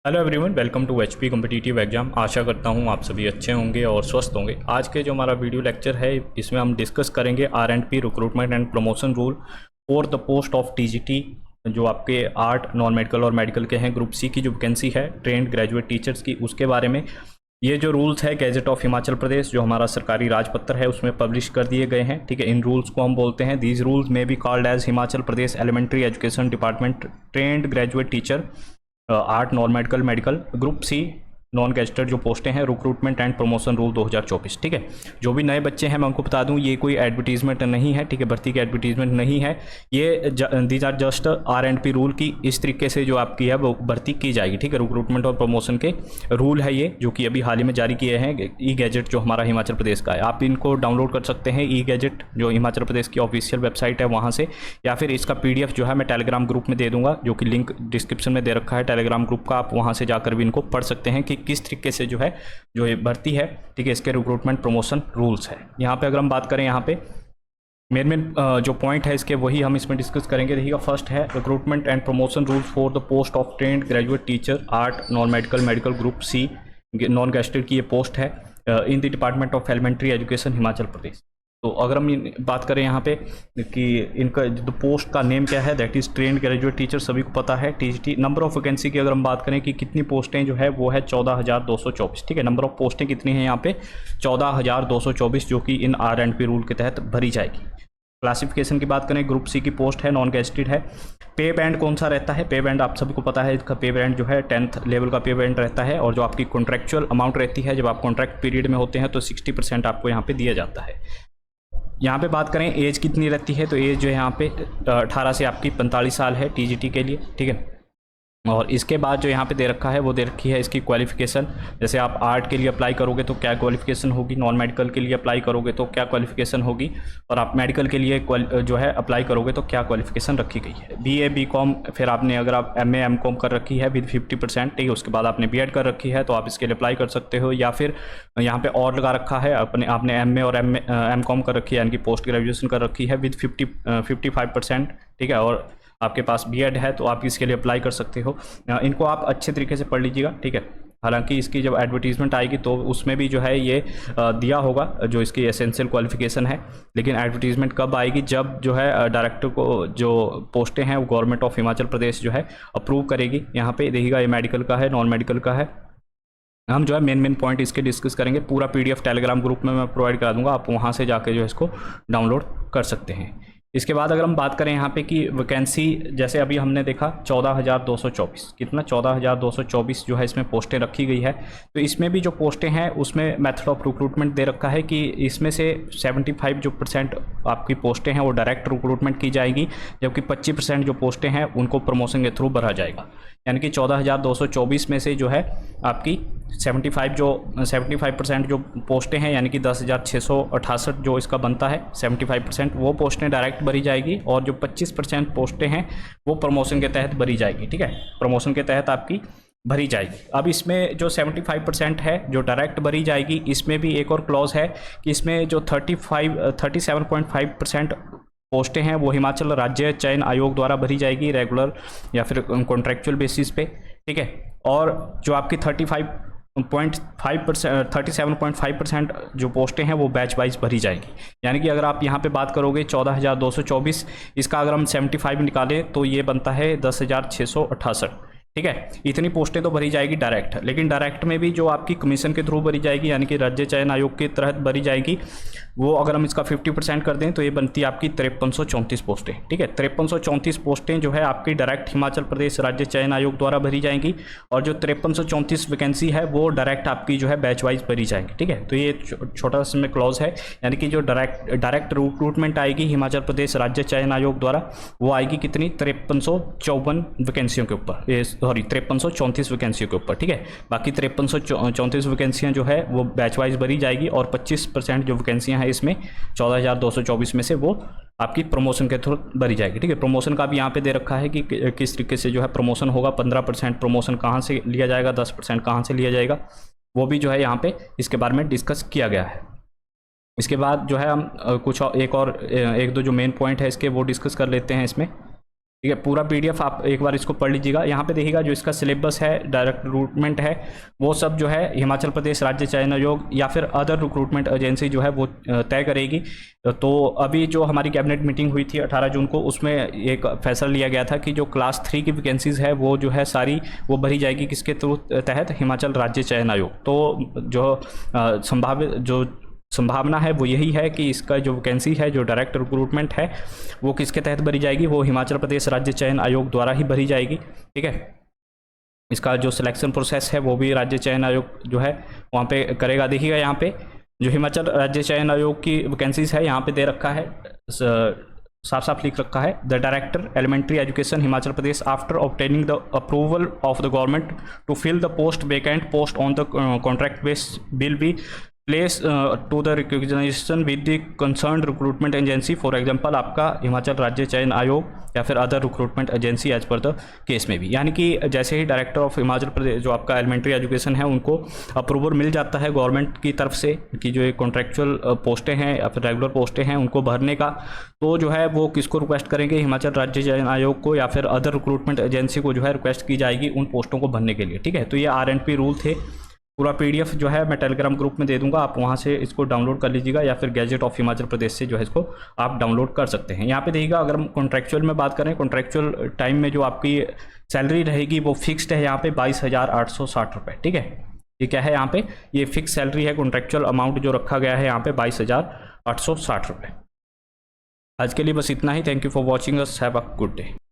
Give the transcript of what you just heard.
Hello everyone, welcome to HP competitive exam. आशा करता हूँ आप सभी अच्छे होंगे और स्वस्थ होंगे। आज के जो हमारा वीडियो लेक्चर है इसमें हम डिस्कस करेंगे R and P recruitment and promotion rule for the post of TGT, जो आपके आर्ट, नॉन मेडिकल और मेडिकल के हैं। ग्रुप सी की जो वैकेंसी है ट्रेंड ग्रेजुएट टीचर्स की, उसके बारे में। ये जो रूल्स है गैजेट ऑफ हिमाचल प्रदेश, जो हमारा सरकारी राजपत्र है, उसमें पब्लिश कर दिए गए हैं। ठीक है, इन रूल्स को हम बोलते हैं, दीज रूल्स में be called as Himachal Pradesh elementary education department trained graduate teacher art, non medical, medical, group C, non gazetted जो पोस्टें हैं, रिक्रूटमेंट एंड प्रमोशन रूल 2024। ठीक है, जो भी नए बच्चे हैं मैं उनको बता दूं, ये कोई एडवर्टीजमेंट नहीं है। ठीक है, भर्ती की एडवर्टीजमेंट नहीं है ये। दीज आर जस्ट आर&पी रूल की इस तरीके से जो आपकी है वो भर्ती की जाएगी। ठीक है, रिक्रूटमेंट और प्रमोशन के रूल है ये, जो कि अभी हाल ही में जारी किए हैं ई गैजेट जो हमारा हिमाचल प्रदेश का है। आप इनको डाउनलोड कर सकते हैं, ई गैजेट जो हिमाचल प्रदेश की ऑफिशियल वेबसाइट है वहाँ से, या फिर इसका PDF जो है मैं टेलीग्राम ग्रुप में दे दूंगा, जो कि लिंक डिस्क्रिप्शन में दे रखा है टेलीग्राम ग्रुप का। आप वहाँ से जाकर भी इनको पढ़ सकते हैं कि किस तरीके से जो है जो ये भर्ती है, ठीक है, इसके रिक्रूटमेंट प्रमोशन रूल्स है। यहाँ पे अगर हम बात करें, यहाँ पे मेन जो पॉइंट है इसके, वही हम इसमें डिस्कस करेंगे। देखिएगा, फर्स्ट है recruitment and promotion rules for the post of trained graduate teacher art, non medical, medical, group C, non gazetted की ये पोस्ट है in the department of elementary education Himachal Pradesh. तो अगर हम बात करें यहाँ पे कि इनका जो पोस्ट का नेम क्या है, that is trend graduate teacher, सभी को पता है, टीजीटी। नंबर ऑफ वैकेंसी की अगर हम बात करें कि कितनी पोस्टें जो है वो है 14,224। ठीक है, नंबर ऑफ पोस्टें कितनी हैं यहाँ पे 14,224, जो कि इन आर&पी रूल के तहत भरी जाएगी। क्लासिफिकेशन की बात करें, ग्रुप सी की पोस्ट है, नॉन गेस्टेड है। पे बैंड कौन सा रहता है, पे बैंड आप सभी को पता है, इसका पे बैंड जो है 10th लेवल का पे बैंड रहता है। और जो आपकी कॉन्ट्रैक्चुअल अमाउंट रहती है, जब आप कॉन्ट्रैक्ट पीरियड में होते हैं तो 60% आपको यहाँ पे दिया जाता है। यहाँ पे बात करें एज कितनी रहती है, तो एज जो है यहाँ पे 18 से आपकी 45 साल है टीजीटी के लिए। ठीक है, और इसके बाद जो यहाँ पे दे रखा है वो दे रखी है इसकी क्वालिफिकेशन। जैसे आप आर्ट के लिए अप्लाई करोगे तो क्या क्वालिफिकेशन होगी, नॉन मेडिकल के लिए अप्लाई करोगे तो क्या क्वालिफिकेशन होगी, और आप मेडिकल के लिए जो है अप्लाई करोगे तो क्या क्वालिफिकेशन रखी गई है। BA BCom, फिर आपने अगर आप MA MCom कर रखी है विद 50%, ठीक है, उसके बाद आपने BEd कर रखी है तो आप इसके लिए अप्लाई कर सकते हो। या फिर यहाँ पे और लगा रखा है आपने MA और MCom कर रखी है, यानी कि पोस्ट ग्रेजुएशन कर रखी है विद 55%। ठीक है, और आपके पास BEd है तो आप इसके लिए अप्लाई कर सकते हो। इनको आप अच्छे तरीके से पढ़ लीजिएगा। ठीक है, हालांकि इसकी जब एडवर्टीजमेंट आएगी तो उसमें भी जो है ये दिया होगा जो इसकी एसेंशियल क्वालिफिकेशन है, लेकिन एडवर्टीजमेंट कब आएगी, जब जो है डायरेक्टर को जो पोस्टें हैं वो गवर्नमेंट ऑफ हिमाचल प्रदेश जो है अप्रूव करेगी। यहाँ पे देखिएगा, ये मेडिकल का है, नॉन मेडिकल का है। हम जो है मेन पॉइंट इसके डिस्कस करेंगे। पूरा PDF टेलीग्राम ग्रुप में मैं प्रोवाइड करा दूंगा, आप वहाँ से जाके जो है इसको डाउनलोड कर सकते हैं। इसके बाद अगर हम बात करें यहाँ पे कि वैकेंसी, जैसे अभी हमने देखा 14,224, कितना 14,224 जो है इसमें पोस्टें रखी गई है। तो इसमें भी जो पोस्टें हैं उसमें मेथड ऑफ रिक्रूटमेंट दे रखा है कि इसमें से 75% आपकी पोस्टें हैं वो डायरेक्ट रिक्रूटमेंट की जाएगी, जबकि 25% जो पोस्टें हैं उनको प्रमोशन के थ्रू भरा जाएगा। यानी कि 14,224 में से जो है आपकी 75% जो पोस्टें हैं, यानी कि 10,668 जो इसका बनता है 75%, वो पोस्टें डायरेक्ट भरी जाएगी, और जो 25% पोस्टें हैं वो प्रमोशन के तहत भरी जाएगी। ठीक है, प्रमोशन के तहत आपकी भरी जाएगी। अब इसमें जो 75% है जो डायरेक्ट भरी जाएगी, इसमें भी एक और क्लॉज है कि इसमें जो 37.5% पोस्टें हैं वो हिमाचल राज्य चयन आयोग द्वारा भरी जाएगी, रेगुलर या फिर कॉन्ट्रैक्चुअल बेसिस पे। ठीक है, और जो आपकी 37.5% जो पोस्टें हैं वो बैच वाइज भरी जाएगी। यानी कि अगर आप यहाँ पे बात करोगे 14,224, इसका अगर हम 75 निकालें तो ये बनता है 10,668। ठीक है, इतनी पोस्टें तो भरी जाएगी डायरेक्ट, लेकिन डायरेक्ट में भी जो आपकी कमीशन के थ्रू भरी जाएगी, यानी कि राज्य चयन आयोग के तहत भरी जाएगी, वो अगर हम इसका 50% कर दें तो ये बनती है आपकी 5334 पोस्टें। ठीक है, 5334 पोस्टें जो है आपकी डायरेक्ट हिमाचल प्रदेश राज्य चयन आयोग द्वारा भरी जाएंगी, और जो 5334 वैकेंसी है वो डायरेक्ट आपकी जो है बैच वाइज भरी जाएंगी। ठीक है, तो ये छोटा सा में क्लॉज है, यानी कि जो डायरेक्ट रिक्रूटमेंट आएगी हिमाचल प्रदेश राज्य चयन आयोग द्वारा, वो आएगी कितनी 5354 वैकेंसियों के ऊपर, 5334 वैकेंसियों के ऊपर। ठीक है, बाकी 5334 वैकेंसियां जो है वो बैच वाइज भरी जाएगी, और 25% जो वैकेंसियां हैं इसमें 14,224 में से वो आपकी प्रमोशन के थ्रू भरी जाएगी। ठीक है, प्रमोशन का भी यहाँ पे दे रखा है कि किस तरीके से जो है प्रमोशन होगा। 15% प्रमोशन कहाँ से लिया जाएगा, 10% कहाँ से लिया जाएगा, वो भी जो है यहाँ पे इसके बारे में डिस्कस किया गया है। इसके बाद जो है हम कुछ एक दो जो मेन पॉइंट है इसके वो डिस्कस कर लेते हैं इसमें। ठीक है, पूरा पीडीएफ आप एक बार इसको पढ़ लीजिएगा। यहाँ पे देखिएगा जो इसका सिलेबस है, डायरेक्ट रिक्रूटमेंट है, वो सब जो है हिमाचल प्रदेश राज्य चयन आयोग या फिर अदर रिक्रूटमेंट एजेंसी जो है वो तय करेगी। तो अभी जो हमारी कैबिनेट मीटिंग हुई थी 18 जून को, उसमें एक फैसला लिया गया था कि जो क्लास 3 की वैकेंसीज़ है वो जो है सारी वो भरी जाएगी किसके तहत, हिमाचल राज्य चयन आयोग। तो जो संभावित जो संभावना है वो यही है कि इसका जो वैकेंसी है, जो डायरेक्ट रिक्रूटमेंट है, वो किसके तहत भरी जाएगी, वो हिमाचल प्रदेश राज्य चयन आयोग द्वारा ही भरी जाएगी। ठीक है, इसका जो सिलेक्शन प्रोसेस है वो भी राज्य चयन आयोग जो है वहाँ पे करेगा। देखिएगा यहाँ पे जो हिमाचल राज्य चयन आयोग की वैकेंसीज है यहाँ पे दे रखा है, साफ साफ लिख रखा है, the director elementary education Himachal Pradesh after obtaining the approval of the government to fill the post vacant post on the contract base will be place to the recognisation with the concern recruitment agency. For example आपका हिमाचल राज्य चयन आयोग या फिर other recruitment agency as per the case में भी, यानी कि जैसे ही डायरेक्टर ऑफ हिमाचल प्रदेश जो आपका एलिमेंट्री एजुकेशन है उनको अप्रूवल मिल जाता है गवर्नमेंट की तरफ से कि जो ये कॉन्ट्रेक्चुअल पोस्टें हैं या फिर रेगुलर पोस्टें हैं उनको भरने का, तो जो है वो किसको रिक्वेस्ट करेंगे, हिमाचल राज्य चयन आयोग को या फिर अदर रिक्रूटमेंट एजेंसी को जो है रिक्वेस्ट की जाएगी उन पोस्टों को भरने के लिए। ठीक है, तो ये RNP रूल थे। पूरा पीडीएफ जो है मैं टेलीग्राम ग्रुप में दे दूंगा, आप वहाँ से इसको डाउनलोड कर लीजिएगा या फिर गैजेट ऑफ हिमाचल प्रदेश से जो है इसको आप डाउनलोड कर सकते हैं। यहाँ पे देखिएगा अगर हम कॉन्ट्रेक्चुअल में बात करें, कॉन्ट्रेक्चुअल टाइम में जो आपकी सैलरी रहेगी वो फिक्स्ड है यहाँ पे 22,860 रुपये। ठीक है, ये क्या है, यहाँ पे ये फिक्स सैलरी है, कॉन्ट्रेक्चुअल अमाउंट जो रखा गया है यहाँ पे 22,860 रुपये। आज के लिए बस इतना ही। Thank you for watching us, have a good day.